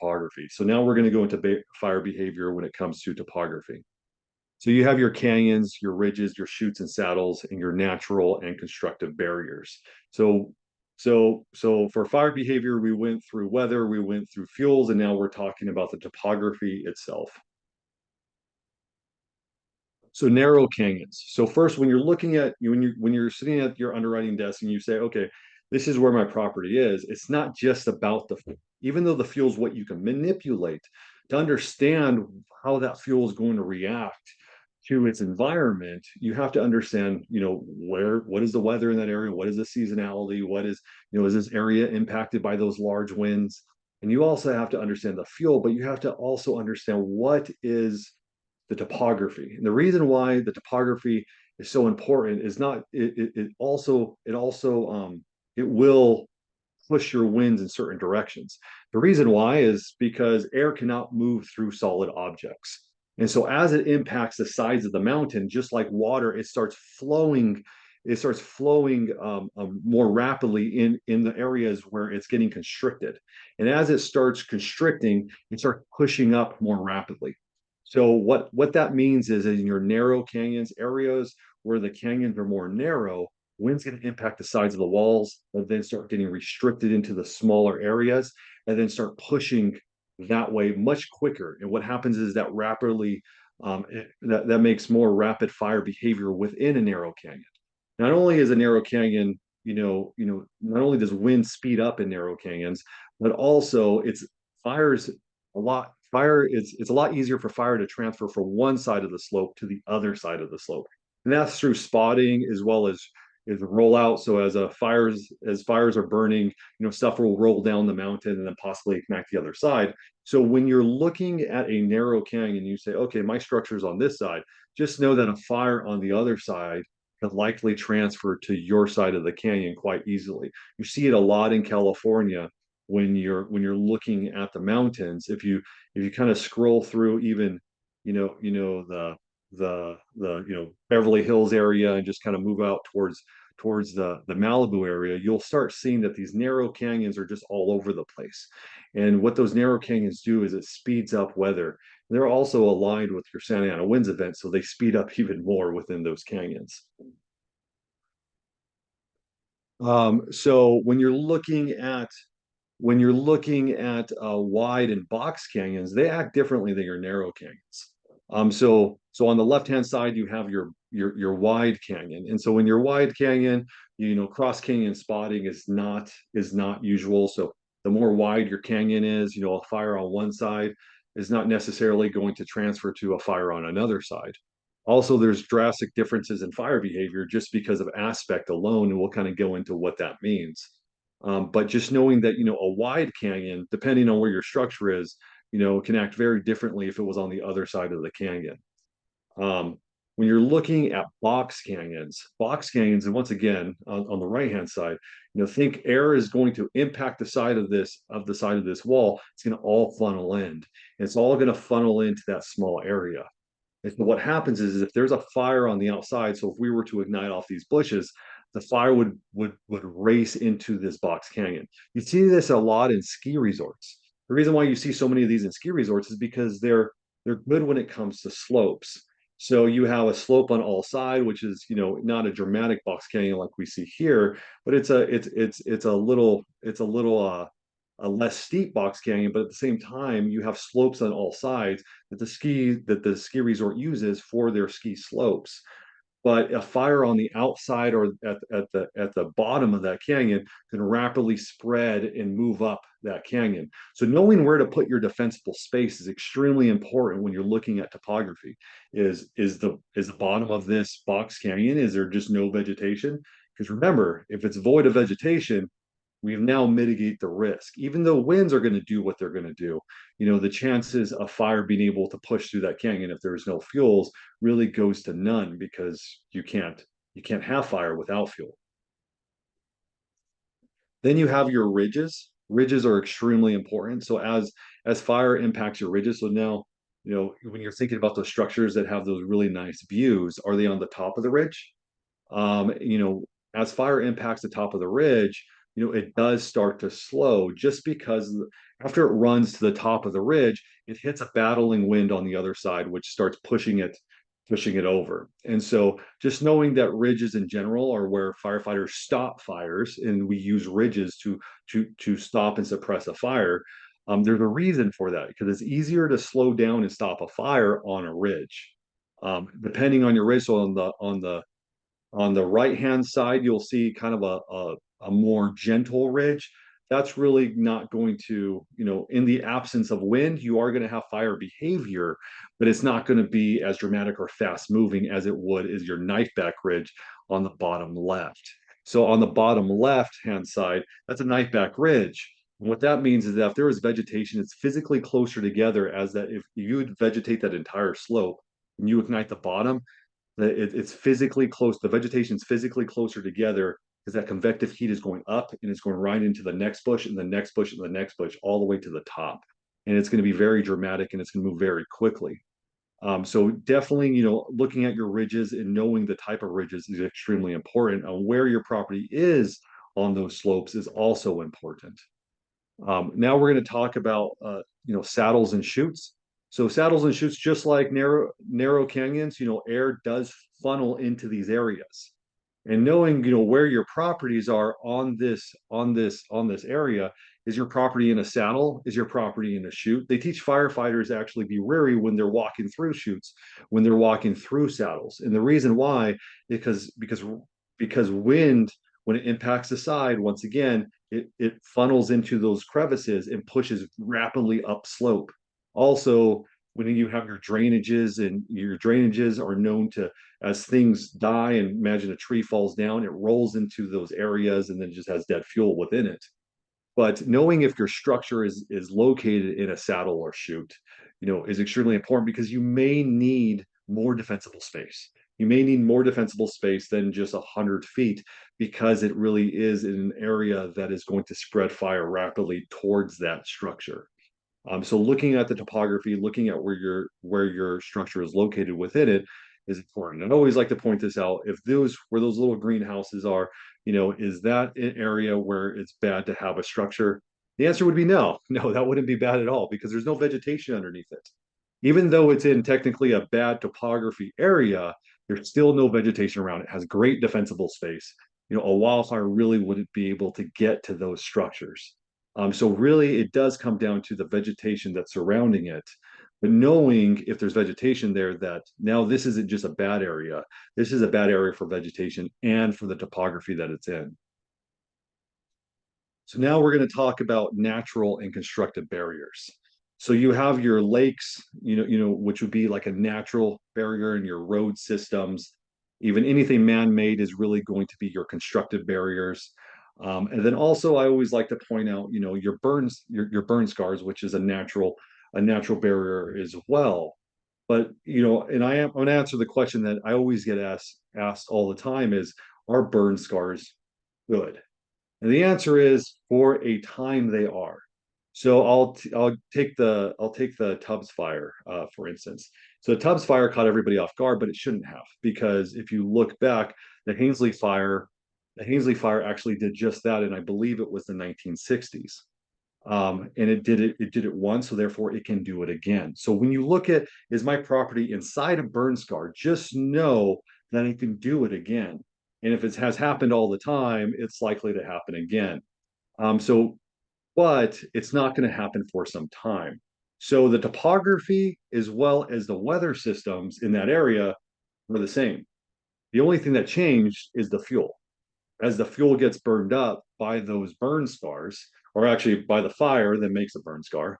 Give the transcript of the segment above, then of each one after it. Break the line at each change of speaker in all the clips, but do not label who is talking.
topography. So now we're going to go into fire behavior when it comes to topography. So you have your canyons, your ridges, your chutes and saddles, and your natural and constructive barriers. So for fire behavior, we went through weather, we went through fuels, and now we're talking about the topography itself. So narrow canyons. So first, when you're looking at when you're sitting at your underwriting desk and you say, okay, this is where my property is, it's not just about the fuel. Even though the fuel is what you can manipulate to understand how that fuel is going to react to its environment, you have to understand, what is the weather in that area? What is the seasonality? What is, is this area impacted by those large winds? And you also have to understand the fuel, but you have to also understand what is the topography. And the reason why the topography is so important is not it will push your winds in certain directions. The reason why is because air cannot move through solid objects. And so as it impacts the sides of the mountain, just like water, it starts flowing more rapidly in the areas where it's getting constricted. And as it starts constricting, it starts pushing up more rapidly. So what that means is in your narrow canyons, areas where the canyons are more narrow, wind's going to impact the sides of the walls, and then start getting restricted into the smaller areas, and then start pushing that way much quicker. And what happens is that that makes more rapid fire behavior within a narrow canyon. Not only is a narrow canyon, not only does wind speed up in narrow canyons, but also fires it's a lot easier for fire to transfer from one side of the slope to the other side of the slope. And that's through spotting as well as rollout. So as fires are burning, stuff will roll down the mountain and then possibly connect the other side. So when you're looking at a narrow canyon, you say, okay, my structure's on this side. Just know that a fire on the other side could likely transfer to your side of the canyon quite easily. You see it a lot in California when you're looking at the mountains. If you kind of scroll through even the Beverly Hills area and just kind of move out towards the Malibu area, you'll start seeing that these narrow canyons are just all over the place. And what those narrow canyons do is it speeds up weather. They're also aligned with your Santa Ana winds event, so they speed up even more within those canyons. So when you're looking at wide and box canyons, they act differently than your narrow canyons. So on the left-hand side, you have your wide canyon. And so when you're wide canyon, cross canyon spotting is not usual. So the more wide your canyon is, a fire on one side is not necessarily going to transfer to a fire on another side. Also, there's drastic differences in fire behavior just because of aspect alone, and we'll kind of go into what that means. But just knowing that, a wide canyon, depending on where your structure is, can act very differently if it was on the other side of the canyon. When you're looking at box canyons, and once again, on the right-hand side, think air is going to impact the side of this wall. It's going to all funnel in. And it's all going to funnel into that small area. And so what happens is if there's a fire on the outside, so if we were to ignite off these bushes, the fire would race into this box canyon. You see this a lot in ski resorts. The reason why you see so many of these in ski resorts is because they're good when it comes to slopes. So you have a slope on all sides, which is not a dramatic box canyon like we see here, but it's a little a less steep box canyon, but at the same time, you have slopes on all sides that the ski resort uses for their ski slopes. But a fire on the outside or at the bottom of that canyon can rapidly spread and move up that canyon. So knowing where to put your defensible space is extremely important when you're looking at topography. Is the bottom of this box canyon, is there just no vegetation? Because remember, if it's void of vegetation, we've now mitigate the risk. Even though winds are going to do what they're going to do, the chances of fire being able to push through that canyon if there's no fuels really goes to none, because you can't have fire without fuel. Then you have your ridges. Ridges are extremely important. So as fire impacts your ridges, so now, when you're thinking about those structures that have those really nice views, are they on the top of the ridge? As fire impacts the top of the ridge, it does start to slow just because After it runs to the top of the ridge, it hits a battling wind on the other side, which starts pushing it over. And so just knowing that ridges in general are where firefighters stop fires, and we use ridges to stop and suppress a fire. There's a reason for that because it's easier to slow down and stop a fire on a ridge. Depending on your ridge, so on the right-hand side, you'll see kind of a more gentle ridge. That's really not going to, in the absence of wind, you are going to have fire behavior, but it's not going to be as dramatic or fast moving as it would is your knife back ridge on the bottom left. So on the bottom left-hand side, that's a knife back ridge. And what that means is that if there is vegetation, it's physically closer together as that if you would vegetate that entire slope and you ignite the bottom, it's physically close. The vegetation is physically closer together because that convective heat is going up and it's going right into the next bush and the next bush and the next bush all the way to the top. And it's going to be very dramatic and it's going to move very quickly. So definitely, looking at your ridges and knowing the type of ridges is extremely important. Where your property is on those slopes is also important. Now we're going to talk about saddles and chutes. So saddles and chutes, just like narrow canyons, air does funnel into these areas. And knowing where your properties are on this area, is your property in a saddle? Is your property in a chute? They teach firefighters to actually be wary when they're walking through chutes, when they're walking through saddles. And the reason why, because wind, when it impacts the side, once again, it funnels into those crevices and pushes rapidly up slope. Also, when you have your drainages, and your drainages are known to, as things die, and imagine a tree falls down, it rolls into those areas and then just has dead fuel within it. But knowing if your structure is located in a saddle or chute, is extremely important because you may need more defensible space. You may need more defensible space than just 100 feet because it really is in an area that is going to spread fire rapidly towards that structure. So looking at the topography, looking at where your structure is located within it is important. And I always like to point this out. If those where those little greenhouses are, is that an area where it's bad to have a structure? The answer would be no. No, that wouldn't be bad at all because there's no vegetation underneath it. Even though it's in technically a bad topography area, there's still no vegetation around it. It has great defensible space. A wildfire really wouldn't be able to get to those structures. So really, it does come down to the vegetation that's surrounding it. But knowing if there's vegetation there, that now this isn't just a bad area. This is a bad area for vegetation and for the topography that it's in. So now we're going to talk about natural and constructed barriers. So you have your lakes, which would be like a natural barrier, in your road systems. Even anything man-made is really going to be your constructed barriers. And then also, I always like to point out, your your burn scars, which is a natural barrier as well. But and I'm going to answer the question that I always get asked all the time: is, are burn scars good? And the answer is, for a time they are. So I'll take the Tubbs fire for instance. So Tubbs fire caught everybody off guard, but it shouldn't have, because if you look back, the Ainsley fire actually did just that, and I believe it was the 1960s. And it did it once, so therefore it can do it again. So when you look at, is my property inside a burn scar, just know that it can do it again. And if it has happened all the time, it's likely to happen again. But it's not going to happen for some time. So the topography as well as the weather systems in that area were the same. The only thing that changed is the fuel. As the fuel gets burned up by those burn scars, or actually by the fire that makes a burn scar,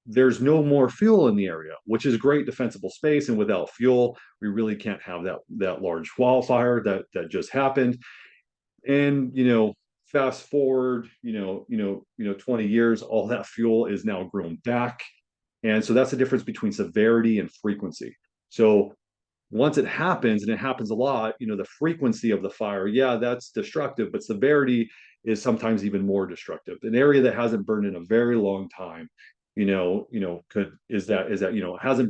there's no more fuel in the area, which is great defensible space. And without fuel, we really can't have that large wildfire that just happened. And fast forward, 20 years, all that fuel is now grown back. And so that's the difference between severity and frequency. So once it happens, and it happens a lot, the frequency of the fire, yeah, that's destructive, but severity is sometimes even more destructive. An area that hasn't burned in a very long time, hasn't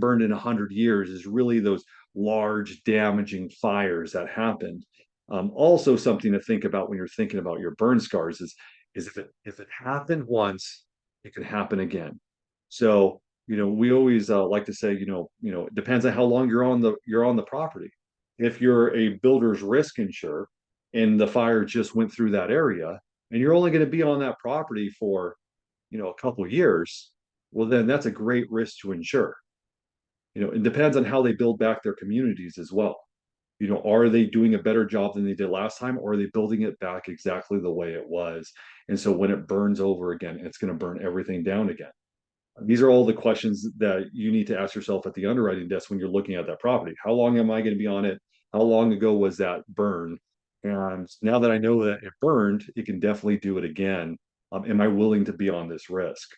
burned in 100 years, is really those large damaging fires that happened. Also, something to think about when you're thinking about your burn scars is if it happened once it could happen again. So, we always like to say, it depends on how long you're on the property. If you're a builder's risk insurer and the fire just went through that area and you're only going to be on that property for, a couple of years, well, then that's a great risk to insure. It depends on how they build back their communities as well. Are they doing a better job than they did last time, or are they building it back exactly the way it was? And so when it burns over again, it's going to burn everything down again. These are all the questions that you need to ask yourself at the underwriting desk when you're looking at that property. How long am I going to be on it? How long ago was that burn? And now that I know that it burned, it can definitely do it again. Am I willing to be on this risk?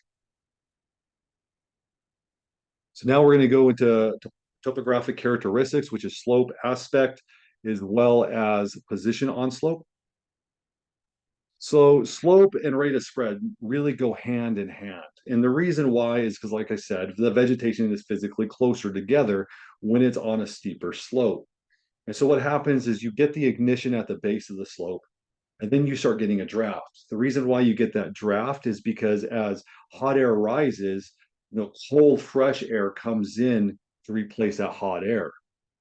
So now we're going to go into topographic characteristics, which is slope aspect, as well as position on slope. So slope and rate of spread really go hand in hand. And the reason why is because, like I said, the vegetation is physically closer together when it's on a steeper slope. And so what happens is you get the ignition at the base of the slope, and then you start getting a draft. The reason why you get that draft is because as hot air rises, cold, fresh air comes in to replace that hot air.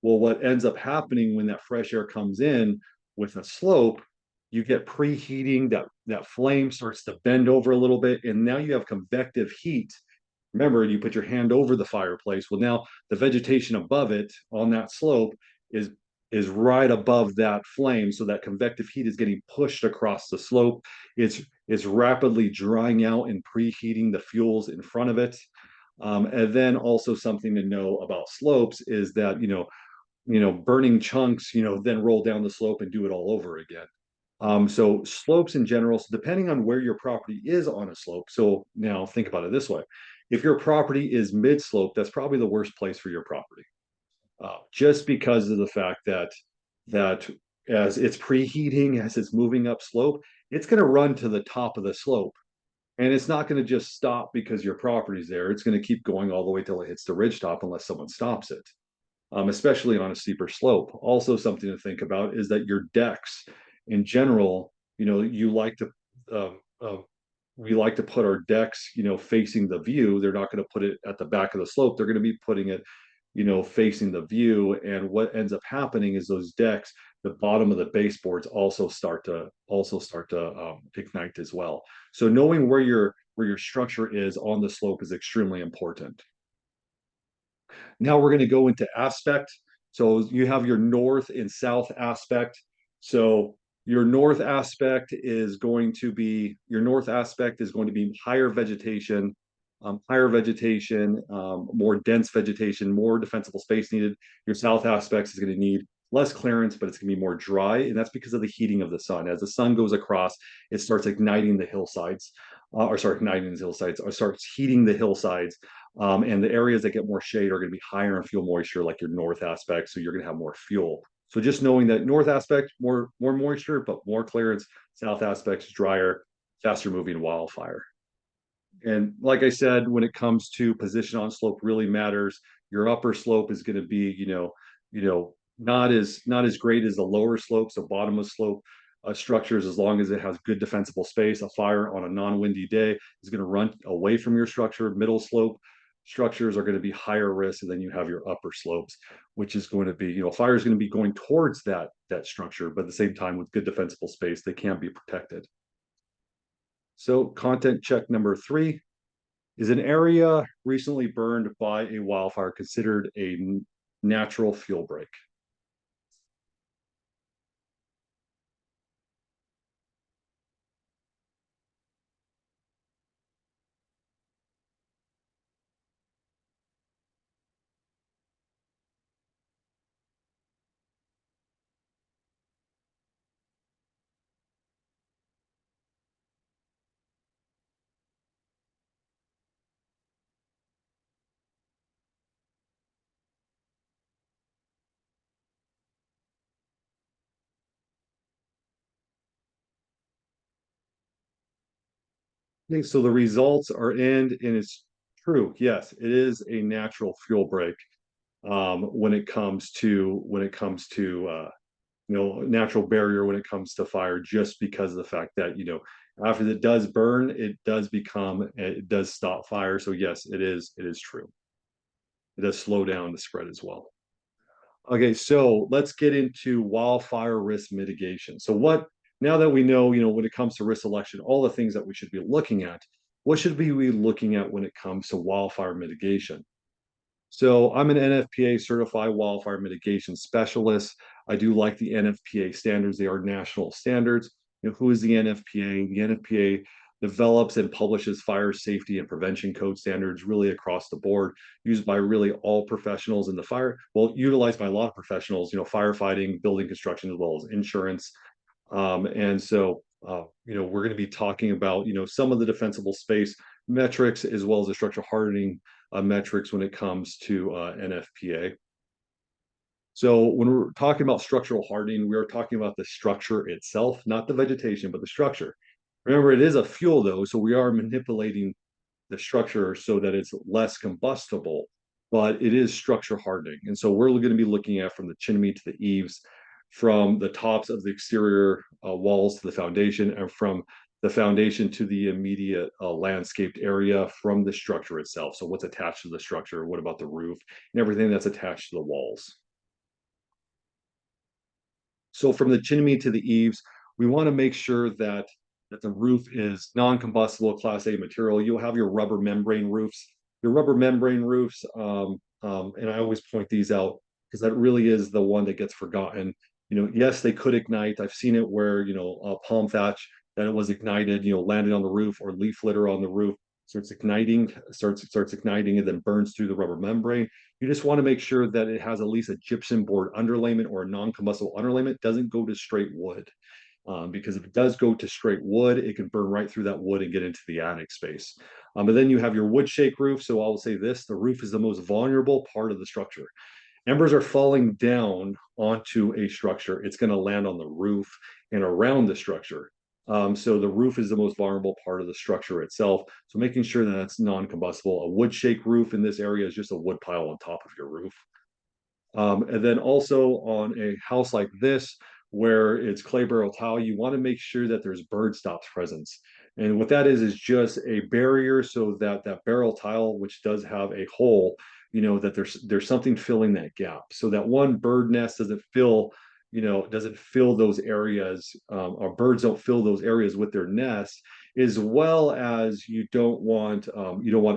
Well, what ends up happening when that fresh air comes in with a slope, you get preheating, that flame starts to bend over a little bit, and now you have convective heat. Remember, you put your hand over the fireplace. Well, now the vegetation above it on that slope is right above that flame, so that convective heat is getting pushed across the slope. It's rapidly drying out and preheating the fuels in front of it. And then also something to know about slopes is that burning chunks then roll down the slope and do it all over again. So slopes in general, so depending on where your property is on a slope. So now think about it this way. If your property is mid slope, that's probably the worst place for your property. Just because of the fact that as it's preheating, as it's moving up slope, it's going to run to the top of the slope. And it's not going to just stop because your property's there. It's going to keep going all the way till it hits the ridge top unless someone stops it, especially on a steeper slope. Also, something to think about is that your decks in general, you like to, we like to put our decks, facing the view. They're not going to put it at the back of the slope. They're going to be putting it, facing the view. And what ends up happening is those decks, the bottom of the baseboards also start to ignite as well. So knowing where your structure is on the slope is extremely important. Now we're going to go into aspect. So you have your north and south aspect. So your north aspect is going to be higher vegetation, more dense vegetation, more defensible space needed. Your south aspect is going to need less clearance, but it's going to be more dry, and that's because of the heating of the sun. As the sun goes across, it starts igniting the hillsides, or starts heating the hillsides. And the areas that get more shade are going to be higher in fuel moisture, like your north aspect. So you're going to have more fuel. So just knowing that north aspect, more moisture, but more clearance. South aspect's drier, faster moving wildfire. And like I said, when it comes to position on slope really matters. Your upper slope is going to be, not as great as the lower slope. So bottom of slope structures, as long as it has good defensible space, a fire on a non-windy day is going to run away from your structure. Middle slope structures are going to be higher risk, and then you have your upper slopes, which is going to be, fire is going to be going towards that structure, but at the same time with good defensible space, they can't be protected. So content check number 3. Is an area recently burned by a wildfire considered a natural fuel break? So the results are in, and it's true. Yes, it is a natural fuel break. When it comes to natural barrier when it comes to fire, just because of the fact that After it does burn, it does stop fire. So yes, it is true. It does slow down the spread as well. Okay, so let's get into wildfire risk mitigation. Now that we know, when it comes to risk selection, all the things that we should be looking at, what should we be looking at when it comes to wildfire mitigation? So I'm an NFPA certified wildfire mitigation specialist. I do like the NFPA standards. They are national standards. Who is the NFPA? The NFPA develops and publishes fire safety and prevention code standards really across the board, used by really all professionals in the fire, well, utilized by a lot of professionals, firefighting, building construction, as well as insurance. We're going to be talking about, some of the defensible space metrics as well as the structural hardening metrics when it comes to NFPA. So when we're talking about structural hardening, we are talking about the structure itself, not the vegetation, but the structure. Remember, it is a fuel though, so we are manipulating the structure so that it's less combustible, but it is structure hardening. And so we're going to be looking at from the chimney to the eaves, from the tops of the exterior walls to the foundation, and from the foundation to the immediate landscaped area from the structure itself. So what's attached to the structure? What about the roof and everything that's attached to the walls? So from the chimney to the eaves, we want to make sure that the roof is non-combustible Class A material. You'll have your rubber membrane roofs. Your rubber membrane roofs, and I always point these out because that really is the one that gets forgotten. Yes, they could ignite. I've seen it where, palm thatch that it was ignited, landed on the roof, or leaf litter on the roof starts igniting and then burns through the rubber membrane. You just want to make sure that it has at least a gypsum board underlayment or a non-combustible underlayment. Doesn't go to straight wood. Because if it does go to straight wood, it can burn right through that wood and get into the attic space. But then you have your wood shake roof. So I will say this, the roof is the most vulnerable part of the structure. Embers are falling down onto a structure. It's going to land on the roof and around the structure. So the roof is the most vulnerable part of the structure itself. So making sure that that's non-combustible. A wood shake roof in this area is just a wood pile on top of your roof. And then also on a house like this, where it's clay barrel tile, you want to make sure that there's bird stops presence. And what that is just a barrier so that that barrel tile, which does have a hole, that there's something filling that gap. So that one bird nest doesn't fill those areas, or birds don't fill those areas with their nest, as well as you don't want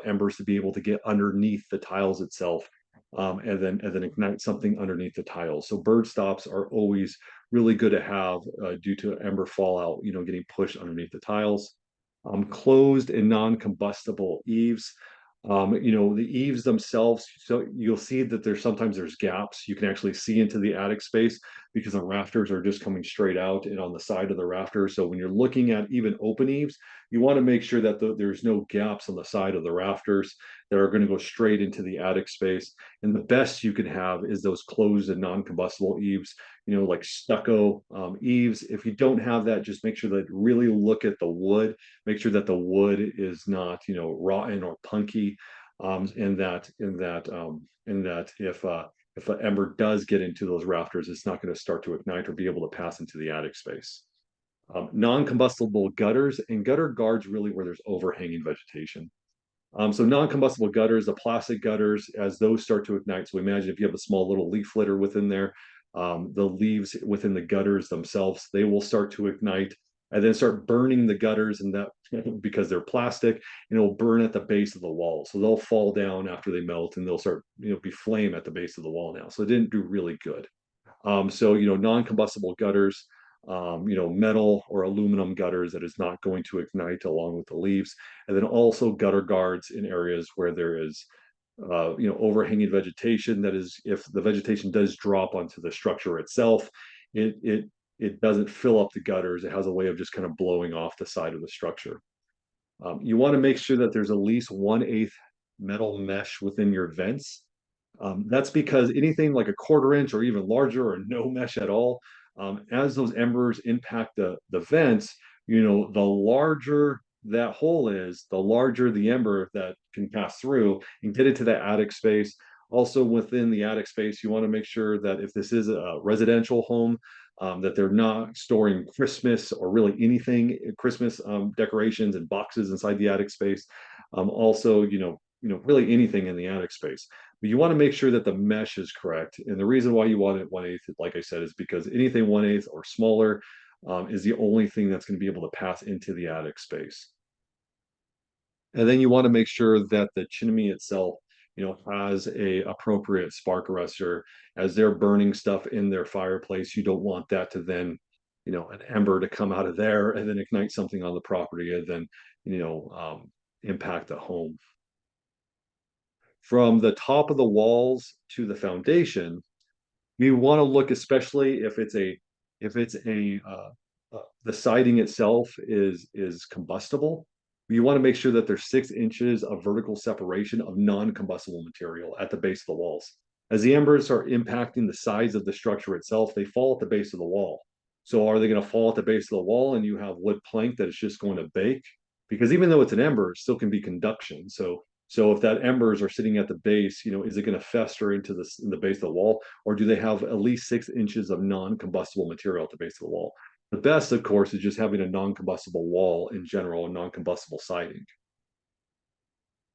embers to be able to get underneath the tiles itself, and then ignite something underneath the tiles. So bird stops are always really good to have due to ember fallout, getting pushed underneath the tiles. Closed and non-combustible eaves. The eaves themselves, so you'll see that there's gaps. You can actually see into the attic space because the rafters are just coming straight out and on the side of the rafters. So when you're looking at even open eaves, you want to make sure that there's no gaps on the side of the rafters that are going to go straight into the attic space. And the best you can have is those closed and non-combustible eaves, like stucco eaves. If you don't have that, just make sure that really look at the wood, make sure that the wood is not, rotten or punky. And that if an ember does get into those rafters, it's not going to start to ignite or be able to pass into the attic space. Non-combustible gutters and gutter guards, really where there's overhanging vegetation. So non-combustible gutters, the plastic gutters, as those start to ignite. So imagine if you have a small little leaf litter within there, the leaves within the gutters themselves, they will start to ignite and then start burning the gutters, and that because they're plastic, and it'll burn at the base of the wall. So they'll fall down after they melt, and they'll start, be flame at the base of the wall now. So it didn't do really good. So non-combustible gutters, metal or aluminum gutters that is not going to ignite along with the leaves, and then also gutter guards in areas where there is overhanging vegetation. That is, if the vegetation does drop onto the structure itself, it doesn't fill up the gutters. It has a way of just kind of blowing off the side of the structure. You want to make sure that there's at least 1/8 metal mesh within your vents. That's because anything like a 1/4 inch or even larger or no mesh at all, as those embers impact the vents, the larger that hole is, the larger the ember that can pass through and get into that attic space. Also within the attic space, you want to make sure that if this is a residential home, that they're not storing Christmas or really anything Christmas decorations and boxes inside the attic space. Also, really anything in the attic space. But you want to make sure that the mesh is correct. And the reason why you want it 1/8, like I said, is because anything 1/8 or smaller is the only thing that's going to be able to pass into the attic space. And then you want to make sure that the chimney itself, has a appropriate spark arrestor. As they're burning stuff in their fireplace, you don't want that to then, an ember to come out of there and then ignite something on the property and then, impact the home. From the top of the walls to the foundation, you want to look, especially if the siding itself is combustible. You want to make sure that there's 6 inches of vertical separation of non-combustible material at the base of the walls. As the embers are impacting the sides of the structure itself, they fall at the base of the wall. So are they going to fall at the base of the wall and you have wood plank that is just going to bake? Because even though it's an ember, it still can be conduction. So if that embers are sitting at the base, is it going to fester into in the base of the wall, or do they have at least 6 inches of non-combustible material at the base of the wall? The best, of course, is just having a non-combustible wall in general and non-combustible siding.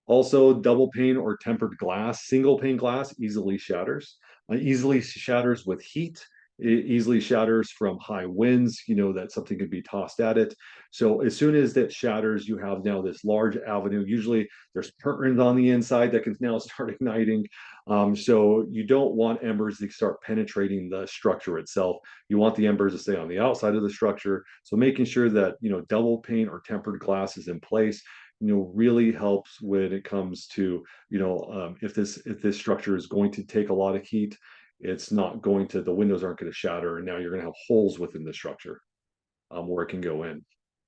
Also, double pane or tempered glass. Single pane glass easily shatters. Easily shatters with heat. It easily shatters from high winds, that something could be tossed at it. So as soon as that shatters, you have now this large avenue. Usually there's curtains on the inside that can now start igniting. So you don't want embers to start penetrating the structure itself. You want the embers to stay on the outside of the structure. So making sure that, double pane or tempered glass is in place, really helps when it comes to, if this structure is going to take a lot of heat, it's not going to, the windows aren't going to shatter, and now you're going to have holes within the structure where it can go in.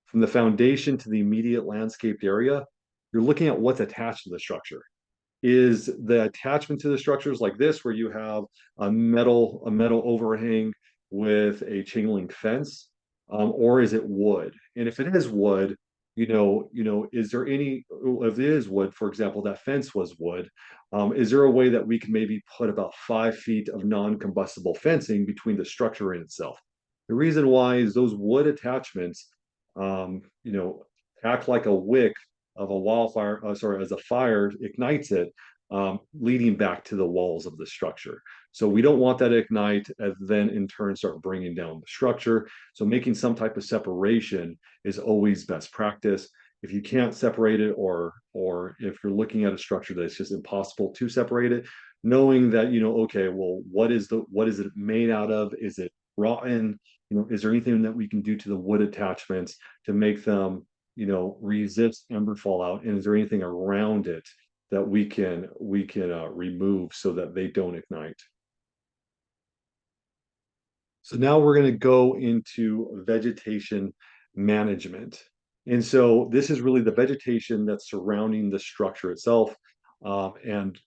From the foundation to the immediate landscaped area, you're looking at what's attached to the structure. Is the attachment to the structures like this, where you have a metal overhang with a chain link fence, or is it wood? And if it is wood, is there any, if it is wood, for example, that fence was wood, is there a way that we can maybe put about 5 feet of non-combustible fencing between the structure and itself? The reason why is those wood attachments, um, you know, act like a wick of a wildfire, as a fire ignites it, leading back to the walls of the structure. So we don't want that to ignite and then in turn start bringing down the structure. So making some type of separation is always best practice. If you can't separate it, or if you're looking at a structure that's just impossible to separate it, knowing that, okay, well, what is it made out of? Is it rotten? Is there anything that we can do to the wood attachments to make them, resist ember fallout? And is there anything around it that we can remove so that they don't ignite? So now we're going to go into vegetation management. And so this is really the vegetation that's surrounding the structure itself. And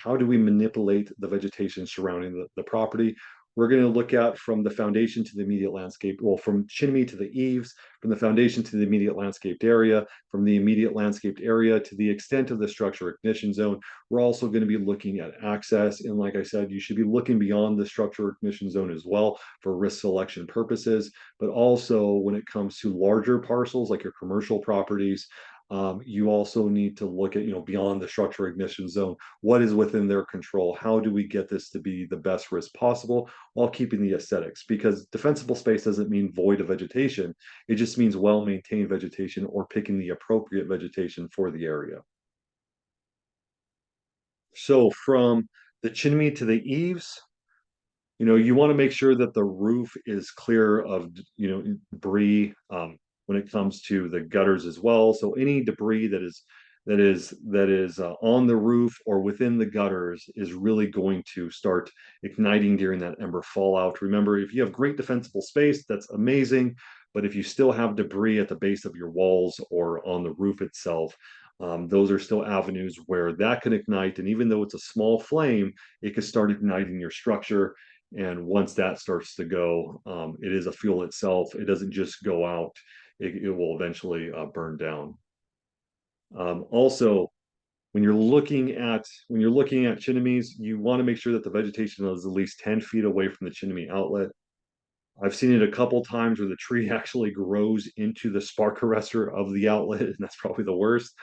how do we manipulate the vegetation surrounding the property? We're going to look at from the foundation to the immediate landscape, well, from chimney to the eaves, from the foundation to the immediate landscaped area, from the immediate landscaped area to the extent of the structure ignition zone. We're also going to be looking at access. And like I said, you should be looking beyond the structure ignition zone as well for risk selection purposes. But also when it comes to larger parcels like your commercial properties, you also need to look at, beyond the structure ignition zone, what is within their control? How do we get this to be the best risk possible while keeping the aesthetics? Because defensible space doesn't mean void of vegetation. It just means well-maintained vegetation or picking the appropriate vegetation for the area. So from the chimney to the eaves, you want to make sure that the roof is clear of, debris, when it comes to the gutters as well. So any debris that is on the roof or within the gutters is really going to start igniting during that ember fallout. Remember, if you have great defensible space, that's amazing. But if you still have debris at the base of your walls or on the roof itself, those are still avenues where that can ignite. And even though it's a small flame, it could start igniting your structure. And once that starts to go, it is a fuel itself. It doesn't just go out. It will eventually burn down. Also, when you're looking at chimneys, you want to make sure that the vegetation is at least 10 feet away from the chimney outlet. I've seen it a couple times where the tree actually grows into the spark arrestor of the outlet, and that's probably the worst.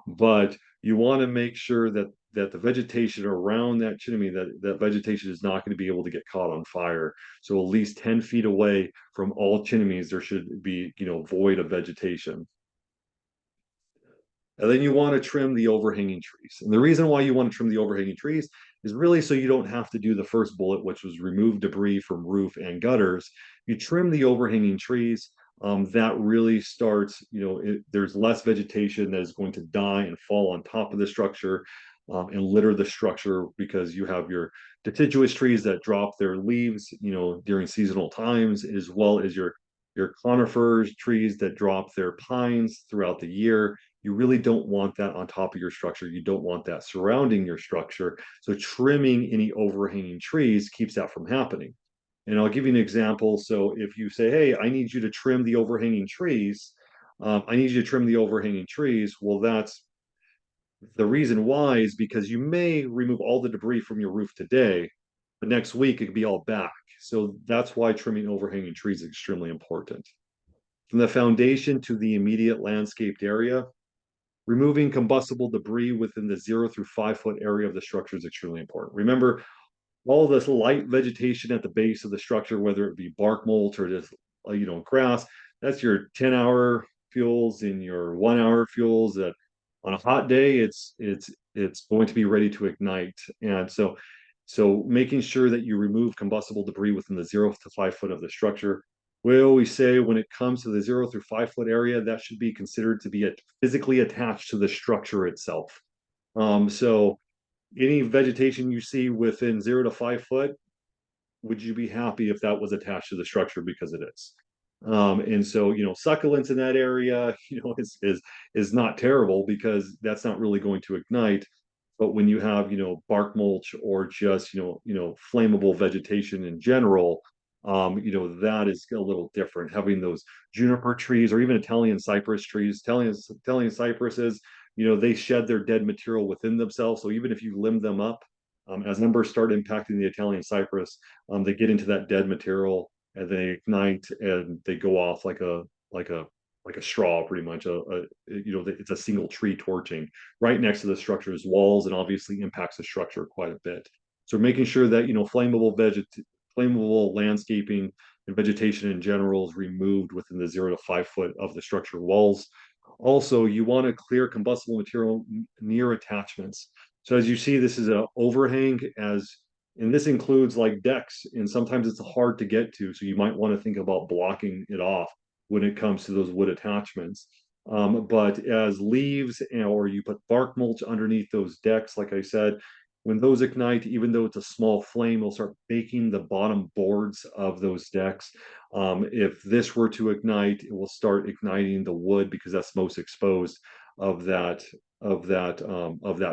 But you want to make sure that the vegetation around that chimney, that vegetation is not going to be able to get caught on fire. So at least 10 feet away from all chimneys, there should be, void of vegetation. And then you want to trim the overhanging trees. And the reason why you want to trim the overhanging trees is really so you don't have to do the first bullet, which was remove debris from roof and gutters. You trim the overhanging trees, that really starts, there's less vegetation that is going to die and fall on top of the structure, and litter the structure, because you have your deciduous trees that drop their leaves, during seasonal times, as well as your conifers trees that drop their pines throughout the year. You really don't want that on top of your structure. You don't want that surrounding your structure. So trimming any overhanging trees keeps that from happening. And I'll give you an example. So if you say, hey, I need you to trim the overhanging trees, I need you to trim the overhanging trees. Well, that's the reason why is because you may remove all the debris from your roof today, but next week it could be all back. So that's why trimming overhanging trees is extremely important. From the foundation to the immediate landscaped area, removing combustible debris within the 0 through 5 foot area of the structure is extremely important. Remember, all this light vegetation at the base of the structure, whether it be bark mulch or just grass, that's your 10-hour fuels and your 1-hour fuels that on a hot day it's going to be ready to ignite. And so making sure that you remove combustible debris within the 0 to 5 foot of the structure. We always say when it comes to the 0 through 5 foot area, that should be considered to be physically attached to the structure itself. So any vegetation you see within 0 to 5 foot, would you be happy if that was attached to the structure? Because it is. And so, succulents in that area, is not terrible because that's not really going to ignite. But when you have, bark mulch or just, flammable vegetation in general, that is a little different. Having those juniper trees or even Italian cypress trees, Italian cypresses, they shed their dead material within themselves. So even if you limb them up, as numbers start impacting the Italian cypress, they get into that dead material and they ignite and they go off like a like a straw, pretty much. It's a single tree torching right next to the structure's walls, and obviously impacts the structure quite a bit. So making sure that flammable landscaping and vegetation in general is removed within the 0 to 5 foot of the structure walls. Also, you want to clear combustible material near attachments. So as you see, this is an overhang, and this includes like decks, and sometimes it's hard to get to. So you might want to think about blocking it off when it comes to those wood attachments. But as leaves or you put bark mulch underneath those decks, like I said, when those ignite, even though it's a small flame, it'll start baking the bottom boards of those decks. If this were to ignite, it will start igniting the wood because that's most exposed of that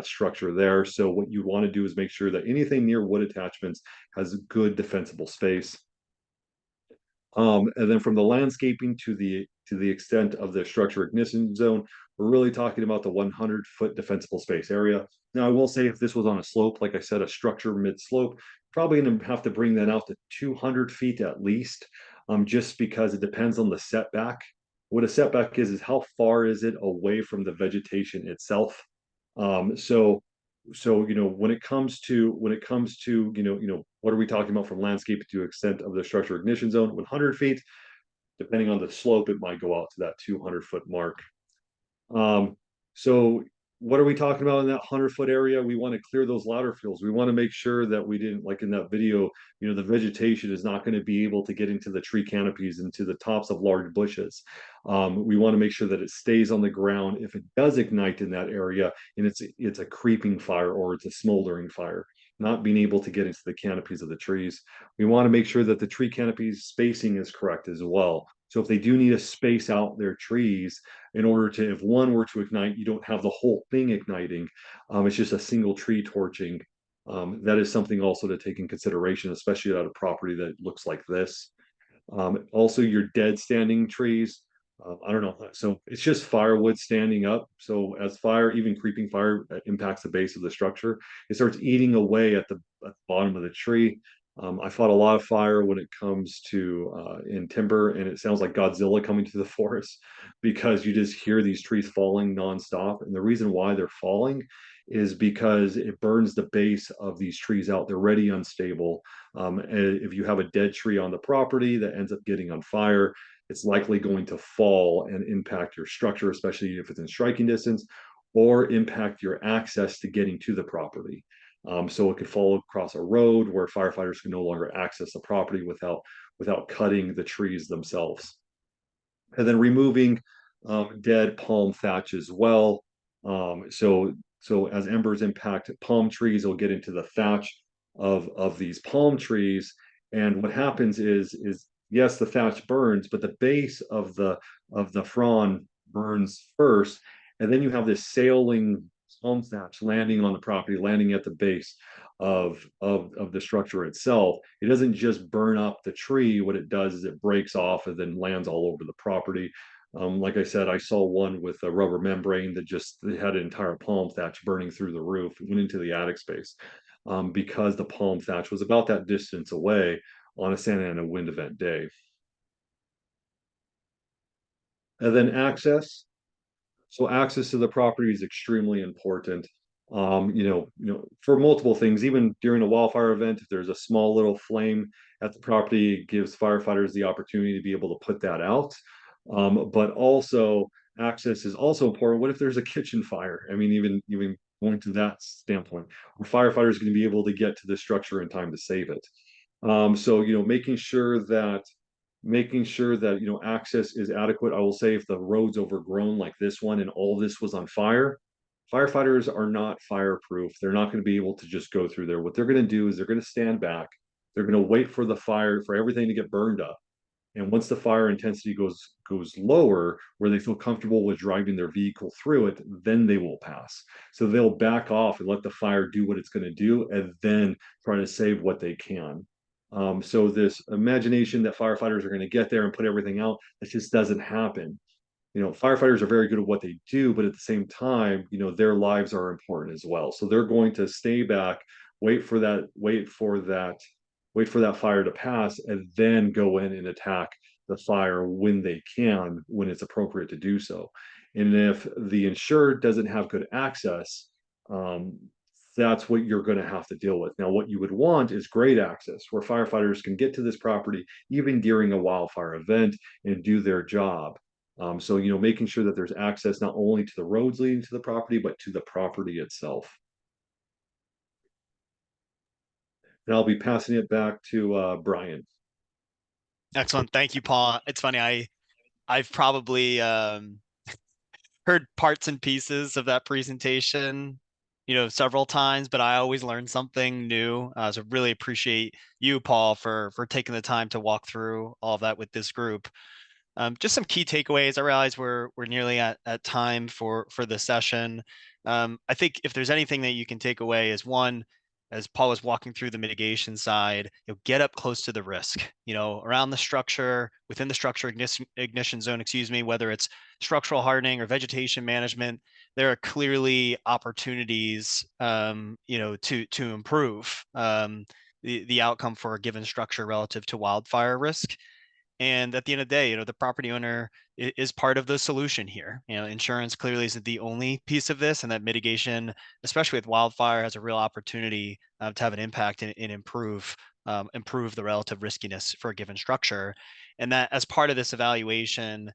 structure there. So what you want to do is make sure that anything near wood attachments has good defensible space. And then from the landscaping to the extent of the structure ignition zone, we're really talking about the 100-foot defensible space area. Now, I will say if this was on a slope, like I said, a structure mid-slope, probably going to have to bring that out to 200 feet at least, just because it depends on the setback. What a setback is how far is it away from the vegetation itself. So when it comes to what are we talking about from landscape to extent of the structure ignition zone? 100 feet, depending on the slope, it might go out to that 200-foot mark. So what are we talking about in that 100-foot area? We want to clear those louder fields. We want to make sure that we didn't, like in that video, the vegetation is not going to be able to get into the tree canopies, into the tops of large bushes. We want to make sure that it stays on the ground if it does ignite in that area, and it's a creeping fire or it's a smoldering fire, not being able to get into the canopies of the trees. We want to make sure that the tree canopies spacing is correct as well. So if they do need to space out their trees in order to, if one were to ignite, you don't have the whole thing igniting. It's just a single tree torching. That is something also to take in consideration, especially at a property that looks like this. Also, your dead standing trees. I don't know. So it's just firewood standing up. So as fire, even creeping fire, impacts the base of the structure, it starts eating away at the bottom of the tree. I fought a lot of fire when it comes to in timber, and it sounds like Godzilla coming to the forest because you just hear these trees falling nonstop. And the reason why they're falling is because it burns the base of these trees out. They're already unstable. And if you have a dead tree on the property that ends up getting on fire, it's likely going to fall and impact your structure, especially if it's in striking distance, or impact your access to getting to the property. So it could fall across a road where firefighters can no longer access the property without cutting the trees themselves. And then removing dead palm thatch as well. So as embers impact palm trees, it'll get into the thatch of these palm trees. And what happens is yes, the thatch burns, but the base of the frond burns first, and then you have this sailing palm thatch landing on the property, landing at the base of the structure itself. It doesn't just burn up the tree. What it does is it breaks off and then lands all over the property. Like I said, I saw one with a rubber membrane that just had an entire palm thatch burning through the roof. It went into the attic space because the palm thatch was about that distance away on a Santa Ana wind event day. And then access. So access to the property is extremely important. For multiple things, even during a wildfire event, if there's a small little flame at the property, it gives firefighters the opportunity to be able to put that out. But also access is also important. What if there's a kitchen fire? I mean, even going to that standpoint, are firefighters going to be able to get to the structure in time to save it? So making sure that access is adequate. I will say if the road's overgrown like this one and all this was on fire, firefighters are not fireproof. They're not going to be able to just go through there. What they're going to do is they're going to stand back. They're going to wait for the fire, for everything to get burned up. And once the fire intensity goes lower, where they feel comfortable with driving their vehicle through it, then they will pass. So they'll back off and let the fire do what it's going to do, and then try to save what they can. So this imagination that firefighters are going to get there and put everything out, that just doesn't happen. Firefighters are very good at what they do, but at the same time, their lives are important as well. So they're going to stay back, wait for that, wait for that fire to pass, and then go in and attack the fire when they can, when it's appropriate to do so. And if the insured doesn't have good access, um, that's what you're going to have to deal with. Now, what you would want is great access where firefighters can get to this property even during a wildfire event and do their job. So, making sure that there's access not only to the roads leading to the property, but to the property itself. And I'll be passing it back to Brian.
Excellent. Thank you, Paul. It's funny. I've probably heard parts and pieces of that presentation, several times, but I always learn something new. So really appreciate you, Paul, for taking the time to walk through all of that with this group. Just some key takeaways. I realize we're nearly at time for the session. I think if there's anything that you can take away is one, as Paul was walking through the mitigation side, get up close to the risk, around the structure, within the structure ignition zone, excuse me, whether it's structural hardening or vegetation management, there are clearly opportunities, to improve the outcome for a given structure relative to wildfire risk. And at the end of the day, the property owner is part of the solution here. Insurance clearly isn't the only piece of this, and that mitigation, especially with wildfire, has a real opportunity to have an impact and improve the relative riskiness for a given structure. And that as part of this evaluation,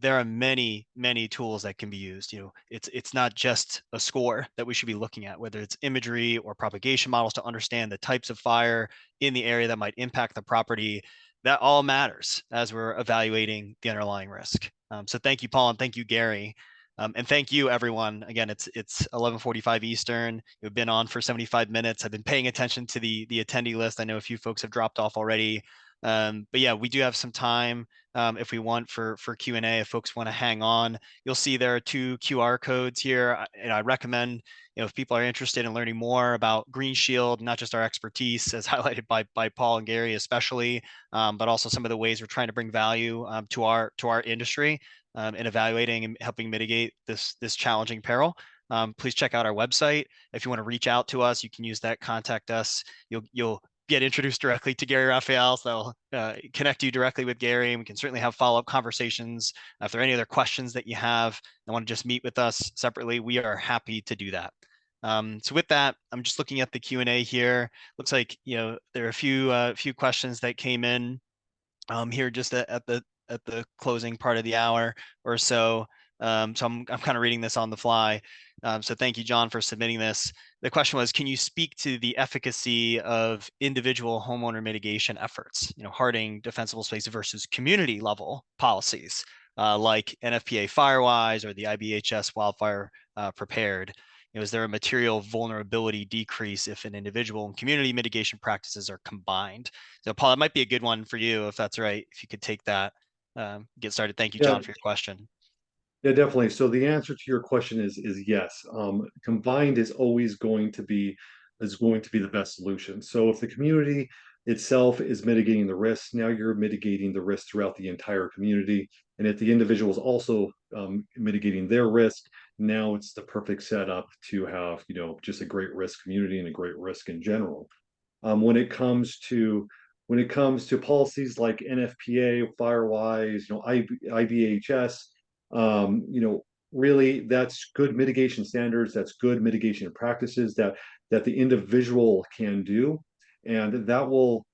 there are many tools that can be used. It's not just a score that we should be looking at, whether it's imagery or propagation models to understand the types of fire in the area that might impact the property. That all matters as we're evaluating the underlying risk. So thank you, Paul, and thank you, Gary. And thank you, everyone. Again, it's 11:45 Eastern. We've been on for 75 minutes. I've been paying attention to the attendee list. I know a few folks have dropped off already. But yeah, we do have some time if we want for Q&A. If folks want to hang on, you'll see there are 2 QR codes here. And I recommend, if people are interested in learning more about Green Shield, not just our expertise as highlighted by Paul and Gary especially, but also some of the ways we're trying to bring value to our industry in evaluating and helping mitigate this challenging peril. Please check out our website. If you want to reach out to us, you can use that, contact us. You'll get introduced directly to Gary Raphael. So connect you directly with Gary, and we can certainly have follow-up conversations. If there are any other questions that you have and want to just meet with us separately, we are happy to do that. So with that, I'm just looking at the Q&A here. Looks like there are a few questions that came in here just at the closing part of the hour or so. So I'm kind of reading this on the fly. So thank you, John, for submitting this. The question was, can you speak to the efficacy of individual homeowner mitigation efforts, hardening defensible space versus community level policies, like NFPA Firewise or the IBHS Wildfire Prepared? Is there a material vulnerability decrease if an individual and community mitigation practices are combined? So Paul, it might be a good one for you, if that's right, if you could take that, get started. Thank you,
Yeah,
John, for your question.
yeah, definitely. So the answer to your question is yes. Combined is going to be the best solution. So if the community itself is mitigating the risks, now you're mitigating the risk throughout the entire community. And if the individual is also mitigating their risk, now it's the perfect setup to have, just a great risk community and a great risk in general. When it comes to policies like NFPA, Firewise, IBHS, really that's good mitigation standards, that's good mitigation practices that the individual can do, and that will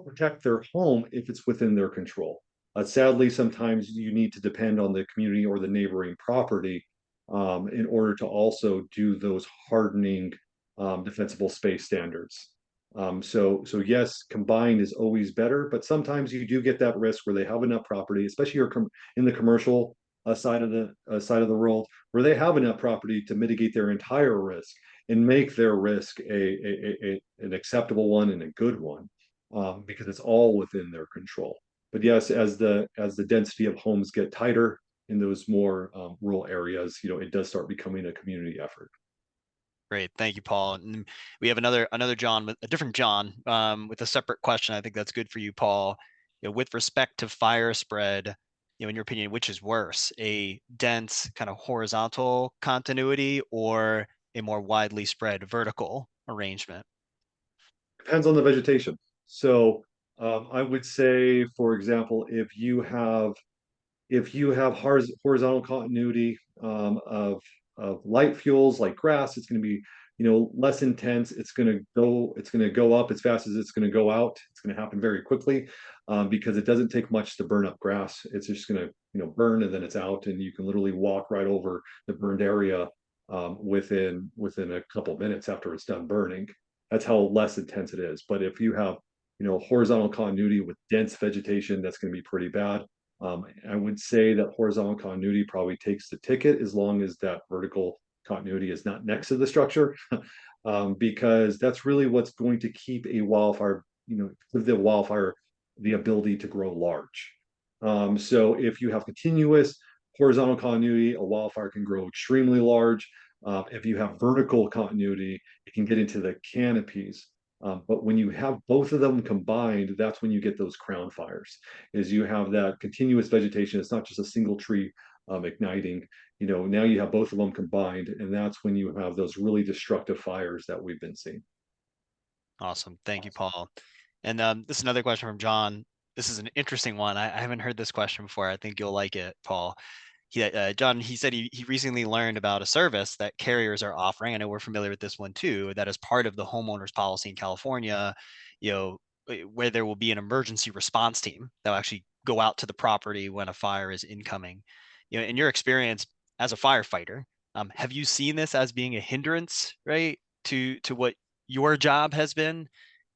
protect their home if it's within their control. Sadly, sometimes you need to depend on the community or the neighboring property in order to also do those hardening defensible space standards. So yes, combined is always better, but sometimes you do get that risk where they have enough property, especially in the commercial side of the world, where they have enough property to mitigate their entire risk and make their risk an acceptable one and a good one, because it's all within their control. But yes, as the density of homes get tighter in those more rural areas, it does start becoming a community effort.
Great, thank you, Paul. And we have another John, a different John, with a separate question. I think that's good for you, Paul. With respect to fire spread, in your opinion, which is worse, a dense kind of horizontal continuity or a more widely spread vertical arrangement?
Depends on the vegetation. So I would say, for example, if you have horizontal continuity of light fuels like grass, it's going to be less intense. It's going to go up as fast as it's going to go out. It's going to happen very quickly because it doesn't take much to burn up grass. It's just going to burn and then it's out, and you can literally walk right over the burned area within a couple of minutes after it's done burning. That's how less intense it is. But if you have horizontal continuity with dense vegetation, that's going to be pretty bad. I would say that horizontal continuity probably takes the ticket as long as that vertical continuity is not next to the structure, because that's really what's going to keep a wildfire, give the wildfire the ability to grow large. So if you have continuous horizontal continuity, a wildfire can grow extremely large. If you have vertical continuity, it can get into the canopies. But when you have both of them combined, that's when you get those crown fires, is you have that continuous vegetation. It's not just a single tree igniting. Now you have both of them combined, and that's when you have those really destructive fires that we've been seeing.
Awesome. Thank you, Paul. And this is another question from John. This is an interesting one. I haven't heard this question before. I think you'll like it, Paul. John, he said he recently learned about a service that carriers are offering. I know we're familiar with this one too, that is part of the homeowners policy in California, where there will be an emergency response team that will actually go out to the property when a fire is incoming. In your experience as a firefighter, have you seen this as being a hindrance, right, to what your job has been?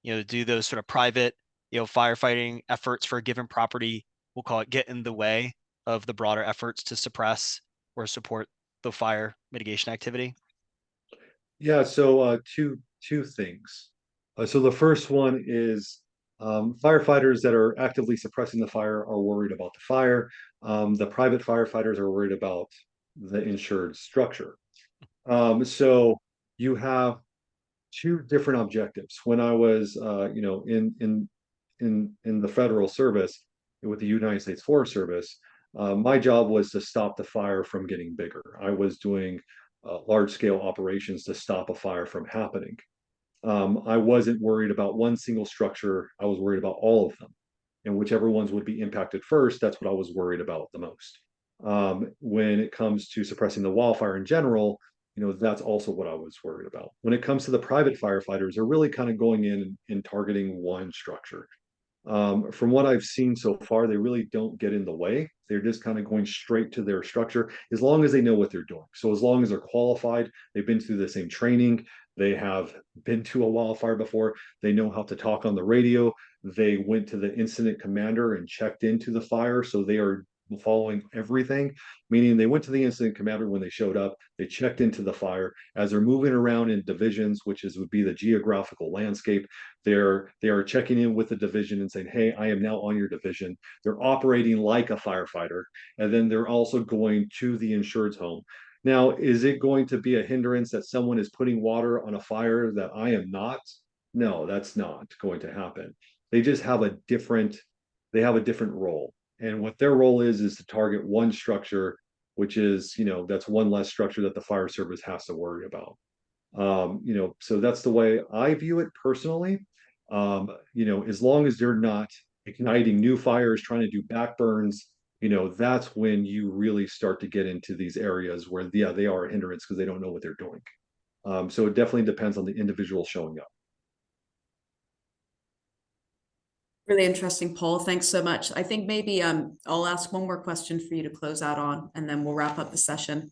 Do those sort of private, firefighting efforts for a given property, we'll call it, get in the way of the broader efforts to suppress or support the fire mitigation activity?
Yeah, so two things. So the first one is firefighters that are actively suppressing the fire are worried about the fire. The private firefighters are worried about the insured structure. So you have two different objectives. When I was, in the federal service with the United States Forest Service, my job was to stop the fire from getting bigger. I was doing large scale operations to stop a fire from happening. I wasn't worried about one single structure. I was worried about all of them. And whichever ones would be impacted first, that's what I was worried about the most. When it comes to suppressing the wildfire in general, that's also what I was worried about. When it comes to the private firefighters, they're really kind of going in and targeting one structure. From what I've seen so far, they really don't get in the way. They're just kind of going straight to their structure as long as they know what they're doing. So as long as they're qualified, they've been through the same training, they have been to a wildfire before, they know how to talk on the radio, they went to the incident commander and checked into the fire. So they are following everything, meaning they went to the incident commander when they showed up, they checked into the fire as they're moving around in divisions, which would be the geographical landscape. They are checking in with the division and saying, hey, I am now on your division. They're operating like a firefighter. And then they're also going to the insured's home. Now, is it going to be a hindrance that someone is putting water on a fire that I am not? No, that's not going to happen. They just have a different, they have a different role. And what their role is to target one structure, which is, that's one less structure that the fire service has to worry about. So that's the way I view it personally. As long as they're not igniting new fires, trying to do backburns, that's when you really start to get into these areas where, yeah, they are a hindrance because they don't know what they're doing. So it definitely depends on the individual showing up.
Really interesting, Paul. Thanks so much. I think maybe I'll ask one more question for you to close out on, and then we'll wrap up the session.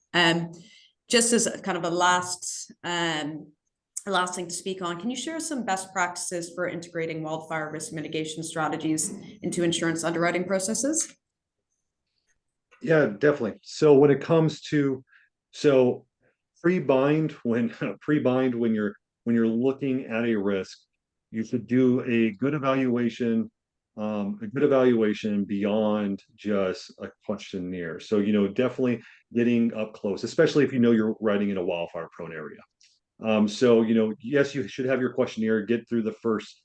Just as kind of a last thing to speak on, can you share some best practices for integrating wildfire risk mitigation strategies into insurance underwriting processes?
Yeah, definitely. So when it comes to pre-bind, when you're looking at a risk, you should do a good evaluation beyond just a questionnaire. So, definitely getting up close, especially if you're writing in a wildfire prone area. So, yes, you should have your questionnaire, get through the first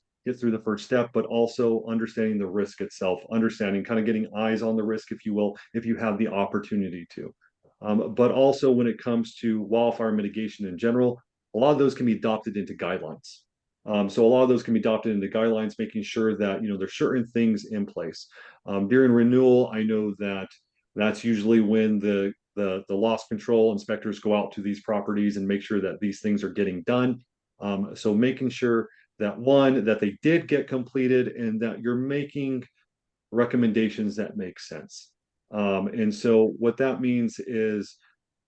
step, but also understanding the risk itself, kind of getting eyes on the risk, if you will, if you have the opportunity to. But also when it comes to wildfire mitigation in general, a lot of those can be adopted into guidelines. So a lot of those can be adopted into guidelines, making sure that, there's certain things in place. During renewal, I know that that's usually when the loss control inspectors go out to these properties and make sure that these things are getting done. So making sure that that they did get completed and that you're making recommendations that make sense. And so what that means is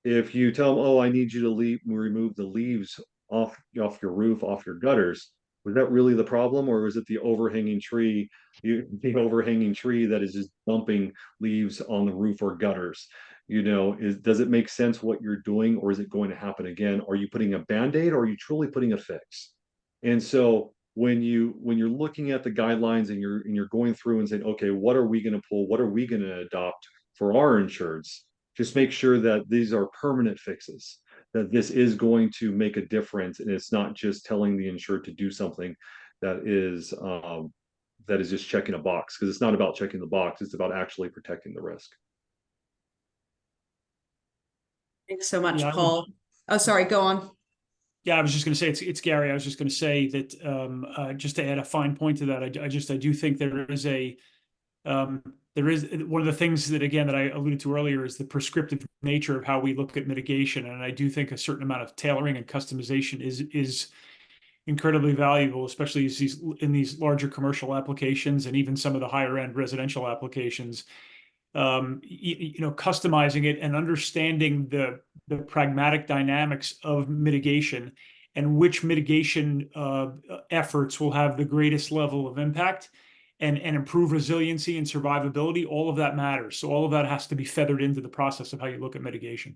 if you tell them, oh, I need you to remove the leaves off your roof, off your gutters, was that really the problem, or is it the overhanging tree, that is just dumping leaves on the roof or gutters? Does it make sense what you're doing, or is it going to happen again? Are you putting a band-aid, or are you truly putting a fix? And so when you're looking at the guidelines and you're going through and saying, okay, what are we going to pull? What are we going to adopt for our insureds? Just make sure that these are permanent fixes, that this is going to make a difference, and it's not just telling the insured to do something that is just checking a box, because it's not about checking the box, it's about actually protecting the risk.
Thanks so much, Paul. Oh, sorry, go on.
Yeah, I was just going to say, it's Gary. I was just going to say that just to add a fine point to that, I do think there is one of the things that, again, that I alluded to earlier is the prescriptive nature of how we look at mitigation. And I do think a certain amount of tailoring and customization is incredibly valuable, especially in these larger commercial applications and even some of the higher end residential applications. Customizing it and understanding the pragmatic dynamics of mitigation and which mitigation efforts will have the greatest level of impact and improve resiliency and survivability. All of that matters. So all of that has to be feathered into the process of how you look at mitigation.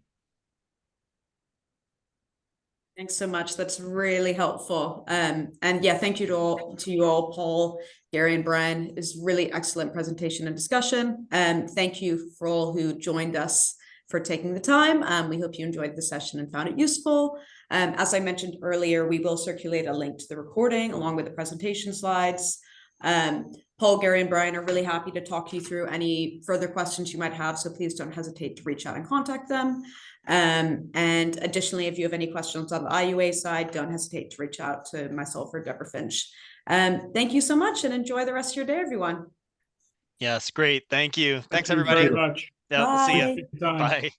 Thanks so much. That's really helpful. And yeah, thank you to you all, Paul, Gary, and Brian. It's really excellent presentation and discussion. And thank you for all who joined us for taking the time. We hope you enjoyed the session and found it useful. As I mentioned earlier, we will circulate a link to the recording along with the presentation slides. Paul, Gary, and Brian are really happy to talk you through any further questions you might have, so please don't hesitate to reach out and contact them. And additionally, if you have any questions on the IUA side, don't hesitate to reach out to myself or Deborah Finch. Thank you so much and enjoy the rest of your day, everyone.
Yes, great. Thank you. Thanks,
Thank you
everybody.
very much.
Yeah, we'll see you.
Bye.
Take your time.
Bye.